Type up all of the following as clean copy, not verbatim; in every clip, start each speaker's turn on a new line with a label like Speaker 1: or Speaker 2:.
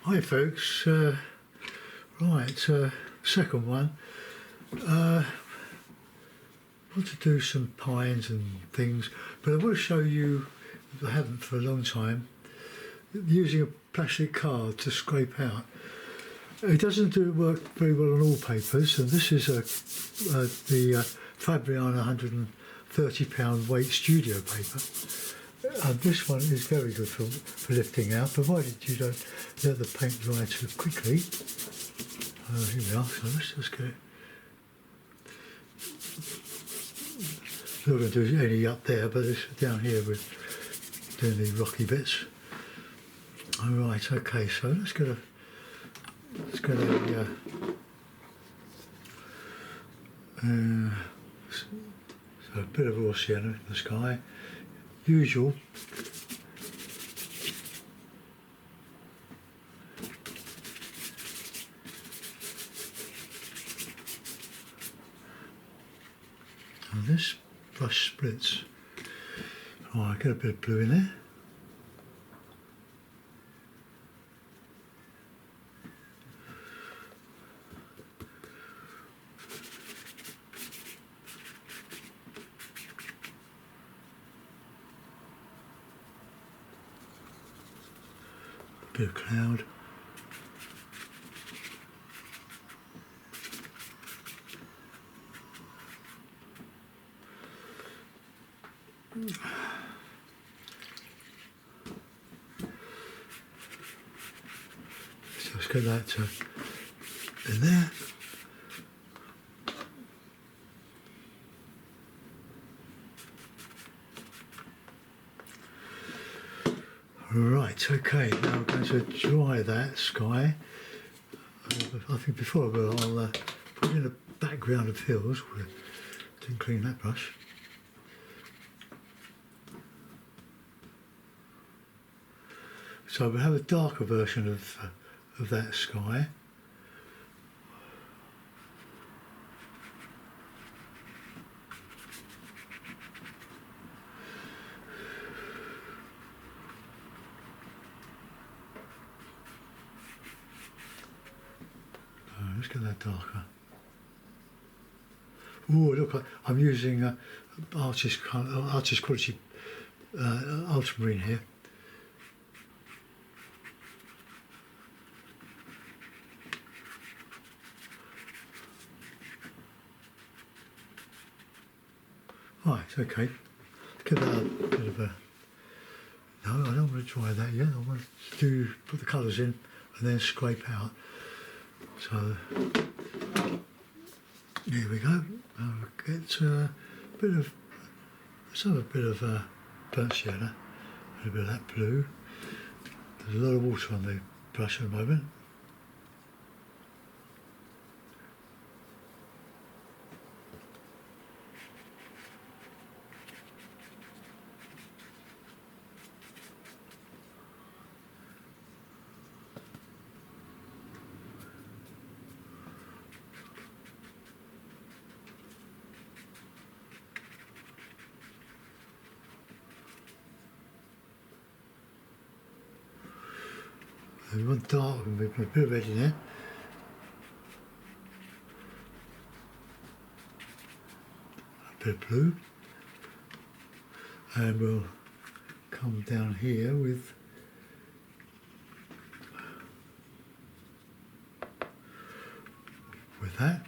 Speaker 1: Hi folks, right, second one. I want to do some pines and things, but I want to show you, I haven't for a long time, using a plastic card to scrape out. It doesn't do work very well on all papers, and this is the Fabriana £130 weight studio paper. And this one is very good for lifting out, provided you don't let the paint dry too quickly. Here we are, so let's just get it. Not going to do any up there, but it's down here with doing the rocky bits. Alright, okay, so let's get a so a bit of raw sienna in the sky, usual. And this brush splits. Oh, I get a bit of blue in there. A bit of cloud. So let's get that in there. Right, okay, now I'm going to dry that sky. I think before I will, I'll put in a background of hills. Didn't clean that brush. So we'll have a darker version of that sky. Let's get that darker. Oh, look, I'm using artist quality ultramarine here. Right, okay. Get that a bit of a... No, I don't want to dry that yet. I want to put the colours in and then scrape out. So, here we go. I'll get a bit of... Let's have a bit of burnt sienna, a bit of that blue. There's a lot of water on the brush at the moment. We want dark and with a bit of red in there. A bit of blue. And we'll come down here with that.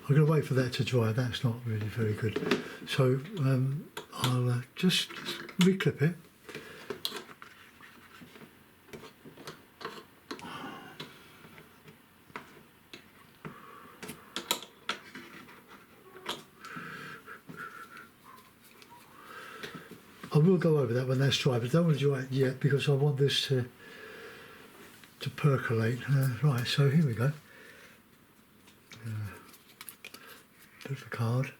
Speaker 1: I'm going to wait for that to dry. That's not really very good. So I'll just reclip it. I will go over that when that's dry, but I don't want to dry it yet because I want this to percolate. Right, so here we go. Bit of a card.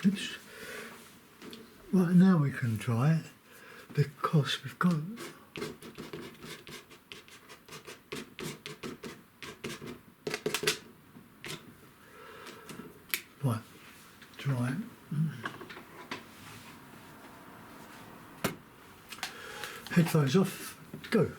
Speaker 1: Oops. Right, now we can dry it because we've got right, dry it. Headphones off, go.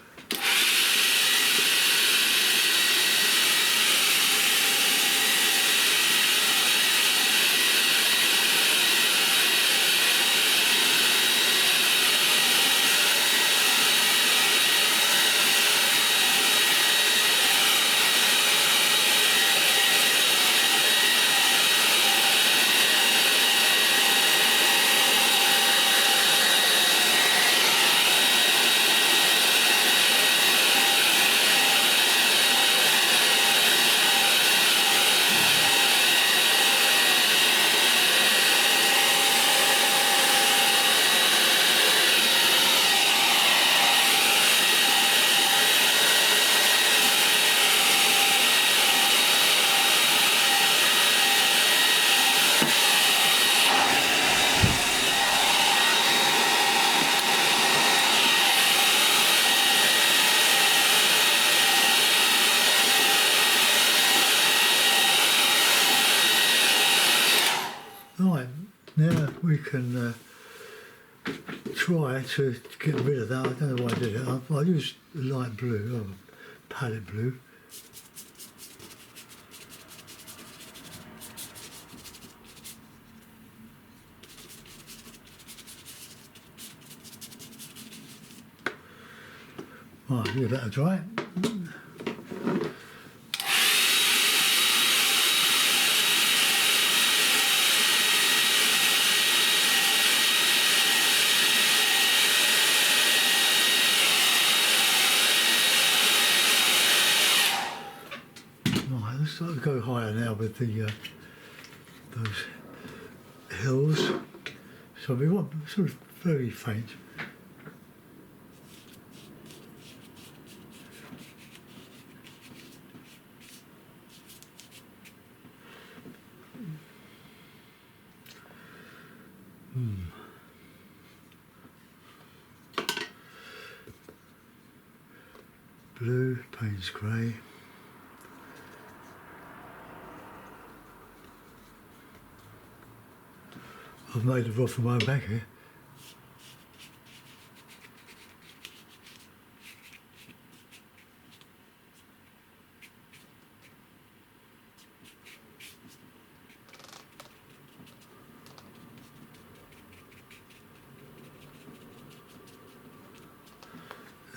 Speaker 1: Right, now we can try to get rid of that. I don't know why I did it. I used light blue, or palette blue. Right, give that a try. Right, let's start to go higher now with the those hills. So we want sort of very faint. Blue, Payne's grey. I've made a rough of my own back here.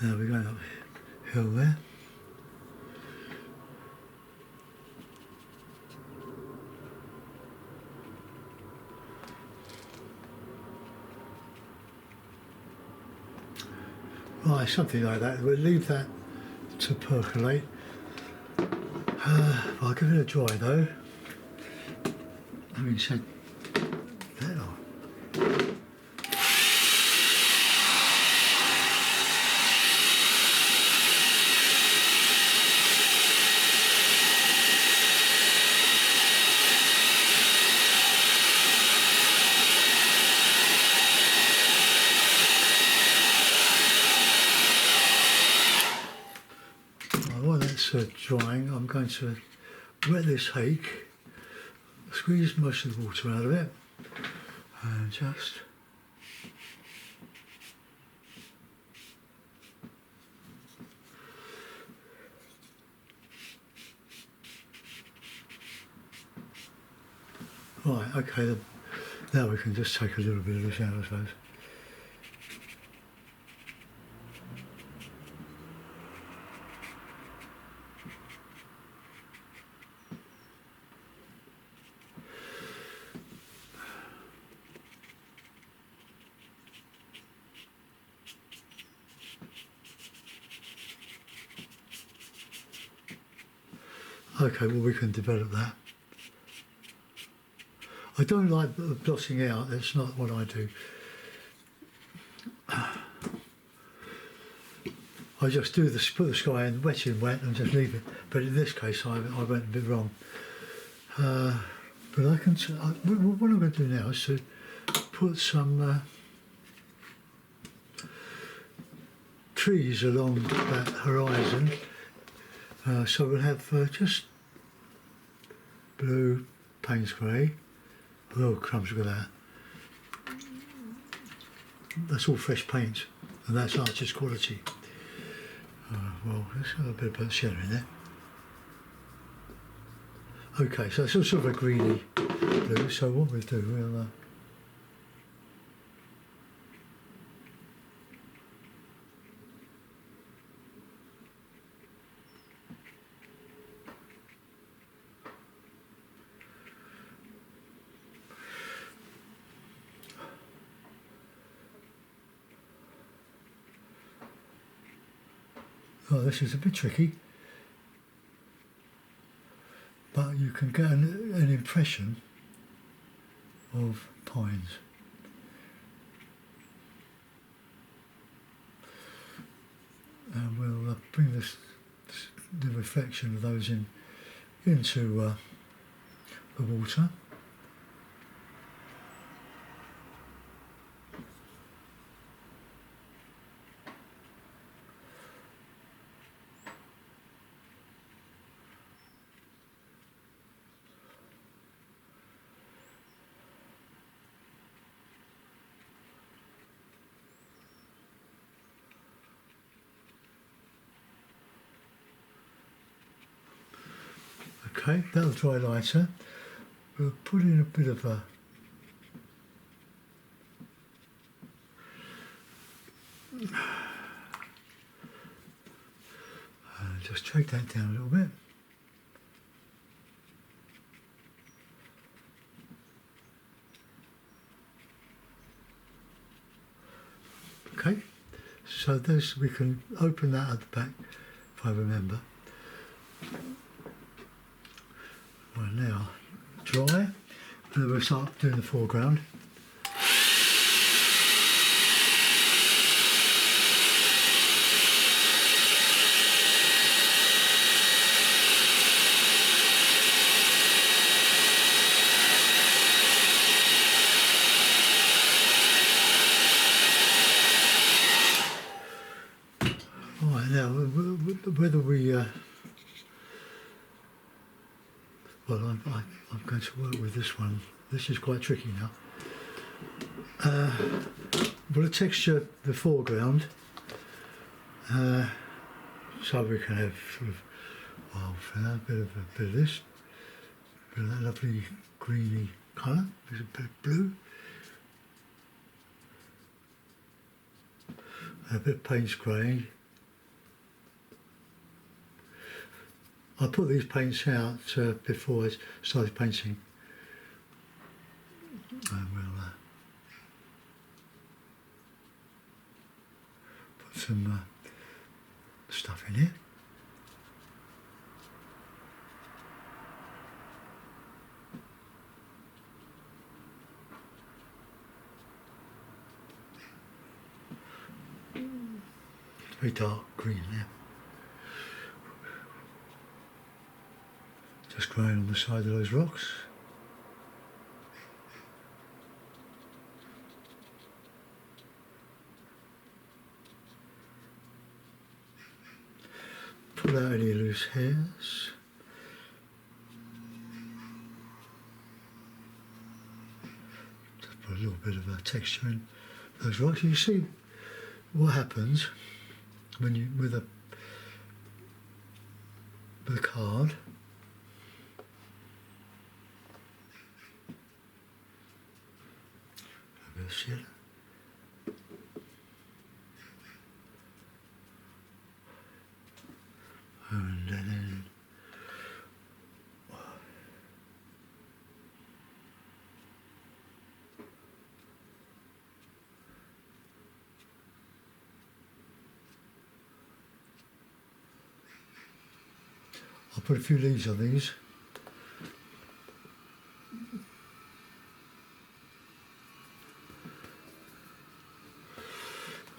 Speaker 1: Now we're going uphill there. Right, something like that. We'll leave that to percolate. I'll give it a dry though. Having said that, while that's drying, I'm going to wet this hake, squeeze most of the water out of it, and just right, okay, then now we can just take a little bit of this out, I suppose. Okay, well we can develop that. I don't like blotting out, that's not what I do. I just do put the sky in wet and just leave it. But in this case I went a bit wrong. But I can, what I'm going to do now is to put some trees along that horizon. So we'll have just blue, Payne's grey. Oh crumbs, look at that. That's all fresh paint and that's artist quality. Well, let's have a bit of shadow in there. Okay, so it's all sort of a greeny blue, so what we'll do, we'll oh, this is a bit tricky, but you can get an impression of pines. And we'll bring the reflection of those into the water. Okay, that'll dry lighter. We'll put in a bit of a just take that down a little bit. Okay, so this we can open that at the back if I remember. Well, now dry, and we'll start doing the foreground. Right, now whether we well, I'm going to work with this one. This is quite tricky now. We'll texture the foreground so we can have sort of wildflower, a bit of this, a bit of that lovely greeny colour, there's a bit of blue, a bit of Payne's grey. I put these paints out before I started painting. And we'll put some stuff in here. It's very dark green there. Just growing on the side of those rocks. Pull out any loose hairs. Just put a little bit of a texture in those rocks. You see what happens when you with a card. Shit. And then I'll put a few leaves on these.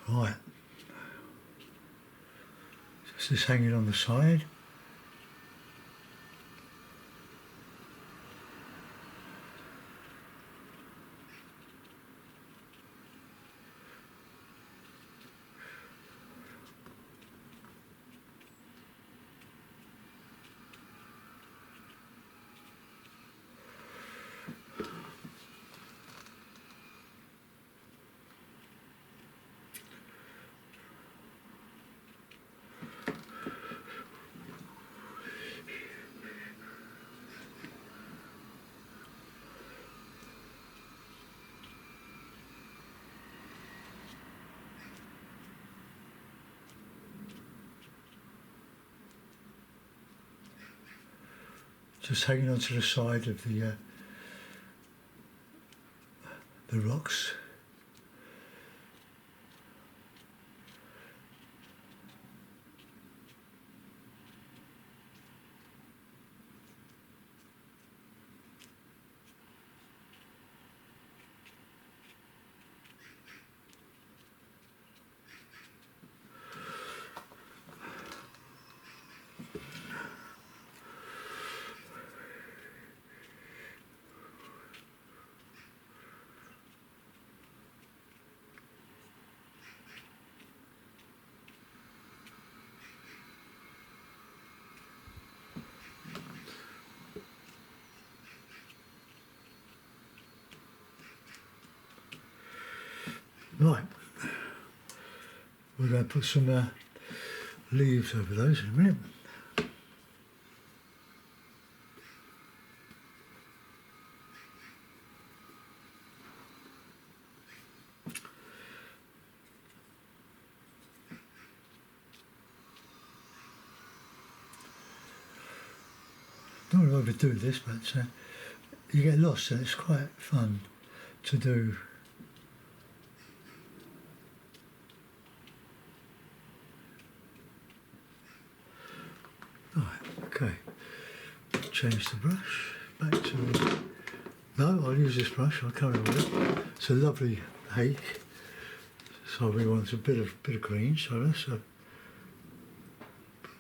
Speaker 1: Right. This is hanging on the side. Just hanging onto the side of the rocks. Right, we're going to put some leaves over those in a minute. Don't want to overdo this, but you get lost and it's quite fun to do. Right, okay. Change the brush back to. No, I'll use this brush. I'll carry on with it. It's a lovely hake, so we want a bit of green. So let's put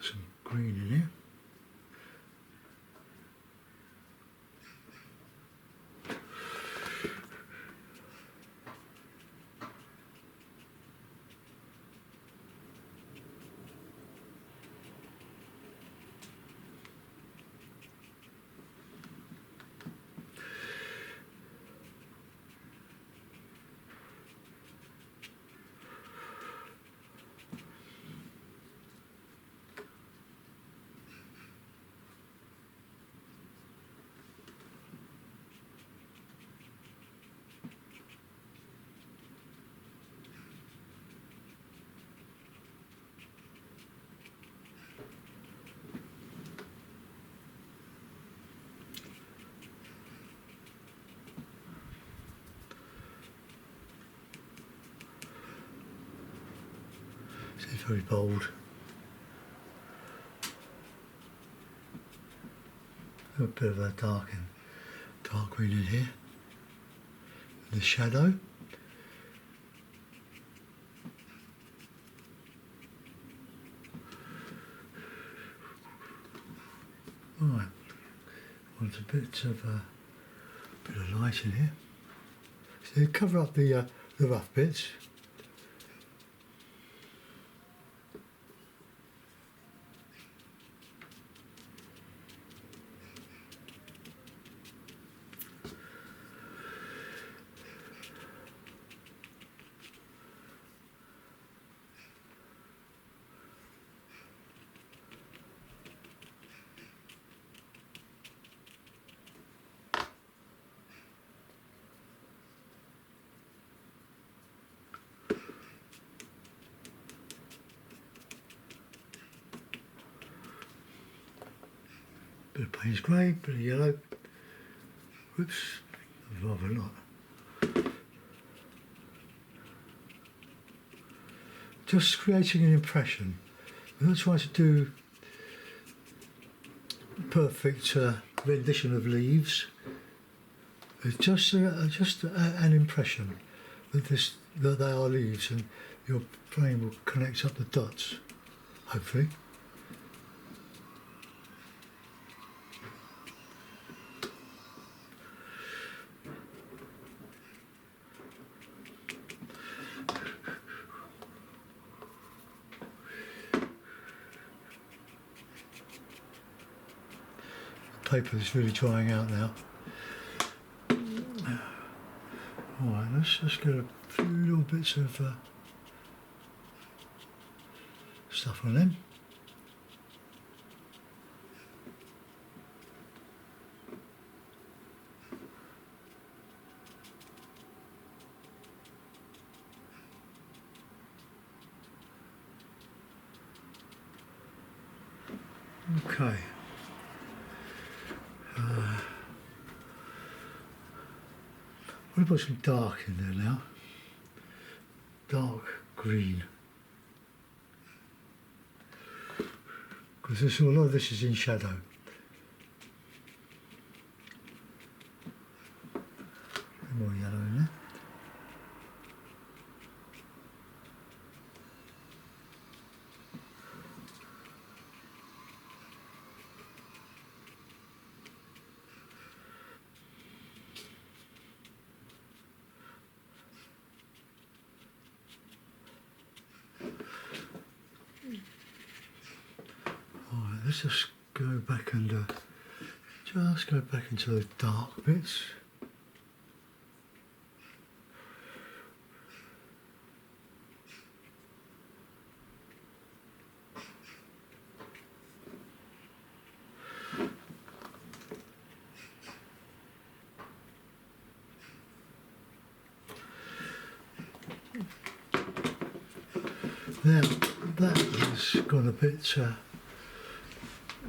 Speaker 1: some green in here. It's very bold. A bit of a dark green in here. The shadow. Right. Want a bit of light in here. So you cover up the rough bits. Bit of Payne's grey, bit of yellow. Whoops, rather a lot. Just creating an impression. We're not trying to do perfect rendition of leaves. It's just an impression that they are leaves, and your brain will connect up the dots, hopefully. The paper is really drying out now. Alright, let's just get a few little bits of stuff on them. Okay. We'll put some dark in there now. Dark green. Because a lot of this is in shadow. More yellow in there. Alright, let's just go back and just go back into the dark bits. Now that has gone a bit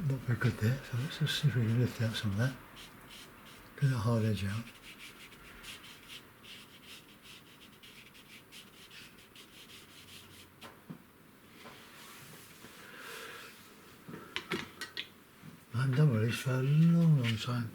Speaker 1: not very good there, so let's just see if we can lift out some of that. Get that hard edge out. I haven't done one of these for a long, long time.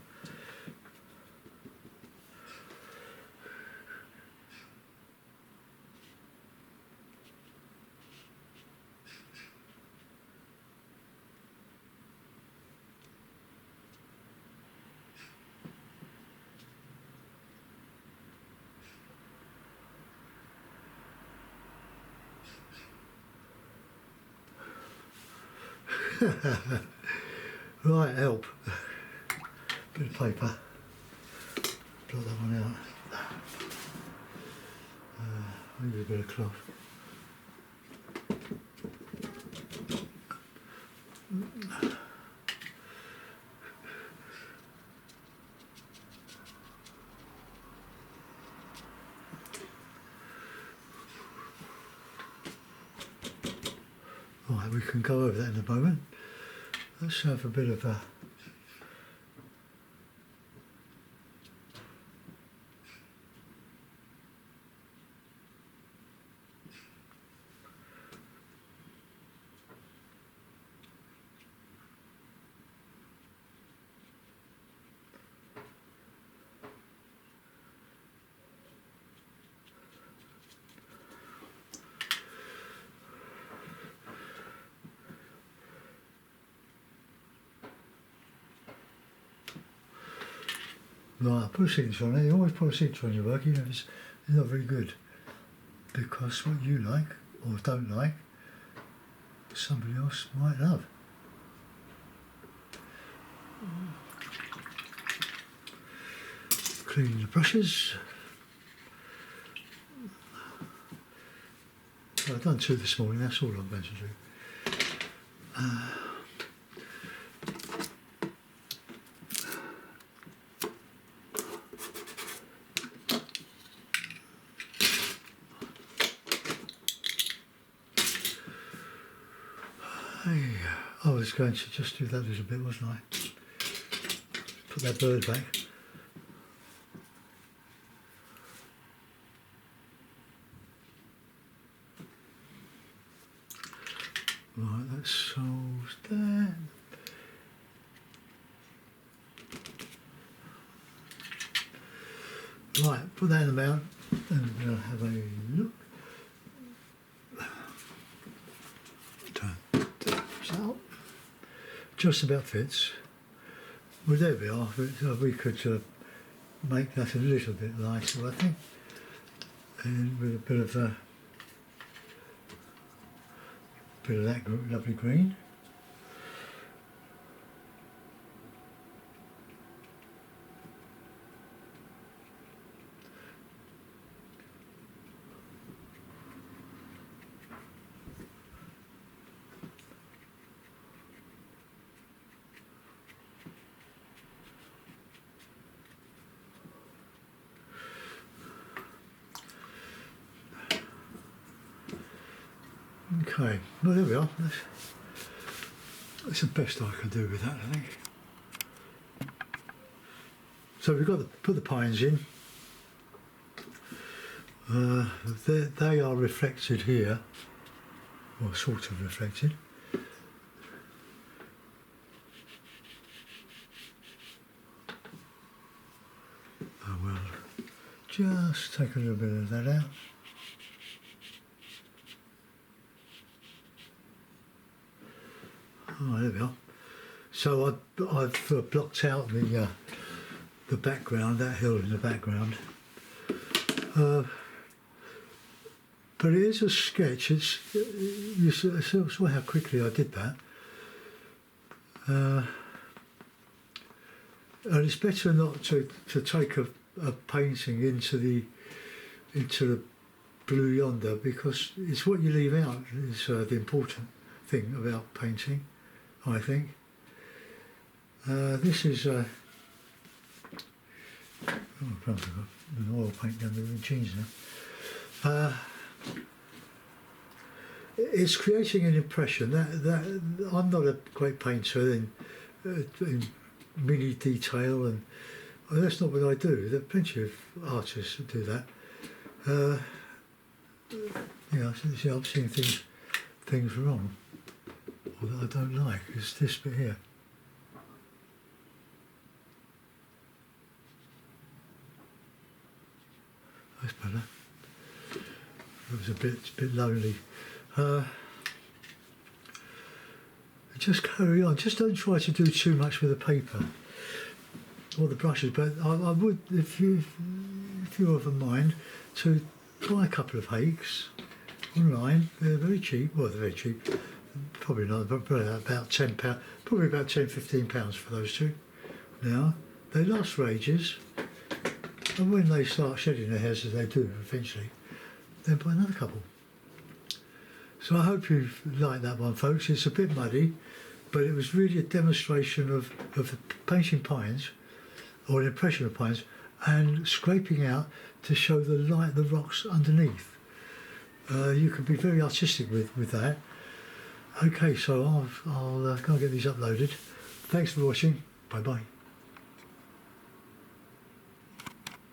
Speaker 1: Right, help. Bit of paper. Blot that one out. Maybe a bit of cloth. Right, we can go over that in a moment. Let's have a bit of a right, put a signature on it. You always put a signature on your work, even if it's not very good. Because what you like, or don't like, somebody else might love. Cleaning the brushes. So I've done 2 this morning, that's all I'm going to do. I was going to just do that little bit, wasn't I? Put that bird back. Right, that solves that. Right, put that in the mount and we'll have a look. So, just about fits. Well, there we are. We could make that a little bit lighter, I think, and with a bit of that lovely green. Okay, well there we are. That's the best I can do with that, I think. So we've got to put the pines in. They are reflected here, or sort of reflected. I will just take a little bit of that out. Oh, there we are. So I've blocked out the background, that hill in the background. But it is a sketch. You saw how quickly I did that. And it's better not to take a painting into the blue yonder, because it's what you leave out is the important thing about painting, I think. This is oh, I've got an oil paint under the jeans now. It's creating an impression that I'm not a great painter in mini detail, and that's not what I do. There are plenty of artists that do that. I'm seeing things wrong, or that I don't like. It's this bit here. That's better. It was a bit lonely. Just carry on. Just don't try to do too much with the paper or the brushes. But I would, if you're of a mind, to buy a couple of Hakes online. They're very cheap. Well, they're very cheap. Probably not. Probably about £10. Probably about £10–15 for those two. Now they last for ages. And when they start shedding their hairs, as they do eventually, then buy another couple. So I hope you've liked that one, folks. It's a bit muddy, but it was really a demonstration of painting pines, or an impression of pines, and scraping out to show the light, the rocks underneath. You can be very artistic with that. Okay, so I'll go and get these uploaded. Thanks for watching. Bye bye.